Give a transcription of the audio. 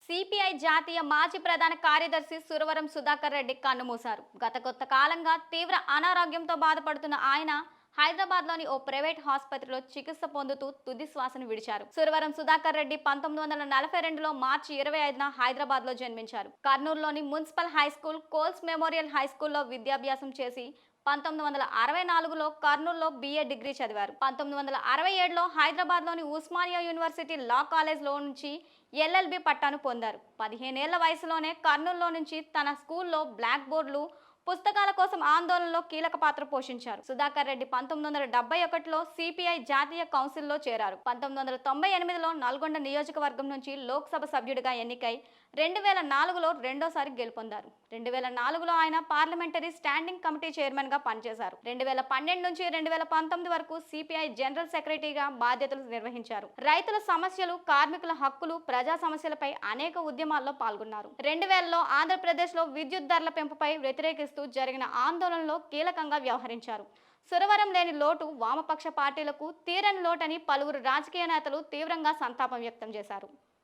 CPI జాతీయ మాజీ ప్రధాన కార్యదర్శి సురవరం సుధాకర్ రెడ్డి కన్నుమూశారు. గత కొంతకాలంగా తీవ్ర అనారోగ్యంతో బాధపడుతున్న ఆయన హైదరాబాద్లోని ఓ ప్రైవేట్ ఆసుపత్రిలో చికిత్స పొందుతూ తుది శ్వాసను విడిచారు. సురవరం సుధాకర్ రెడ్డి 1942లో మార్చి 25న హైదరాబాద్లో జన్మించారు. కర్నూలులోని మున్సిపల్ హైస్కూల్, కోల్స్ మెమోరియల్ హైస్కూల్లో విద్యాభ్యాసం చేసి 1964లో కర్నూలులో బిఏ డిగ్రీ చదివారు. 1967లో హైదరాబాద్లోని ఉస్మానియా యూనివర్సిటీ లా కాలేజ్లో నుంచి ఎల్ఎల్బి పట్టాను పొందారు. 15 ఏళ్ల వయసులోనే కర్నూలులో నుంచి తన స్కూల్లో బ్లాక్ బోర్డులు, పుస్తకాల కోసం ఆందోళనలో కీలక పాత్ర పోషించారు. సుధాకర్ రెడ్డి 1971లో సిపిఐ జాతీయ కౌన్సిల్లో చేరారు. 1998లో నల్గొండ నియోజకవర్గం నుంచి లోక్సభ సభ్యుడిగా ఎన్నికై 2004లో రెండోసారి గెలుపొందారు. 2004లో ఆయన పార్లమెంటరీ స్టాండింగ్ కమిటీ చైర్మన్ గా పనిచేశారు. 2012 నుంచి 2019 వరకు సిపిఐ జనరల్ సెక్రటరీగా బాధ్యతలు నిర్వహించారు. రైతుల సమస్యలు, కార్మికుల హక్కులు, ప్రజా సమస్యలపై అనేక ఉద్యమాల్లో పాల్గొన్నారు. 2000లో ఆంధ్రప్రదేశ్లో విద్యుత్ ధరల పెంపుపై వ్యతిరేకిస్తూ జరిగిన ఆందోళనలో కీలకంగా వ్యవహరించారు. సురవరం లేని లోటు వామపక్ష పార్టీలకు తీరని లోటని పలువురు రాజకీయ నేతలు తీవ్రంగా సంతాపం వ్యక్తం చేశారు.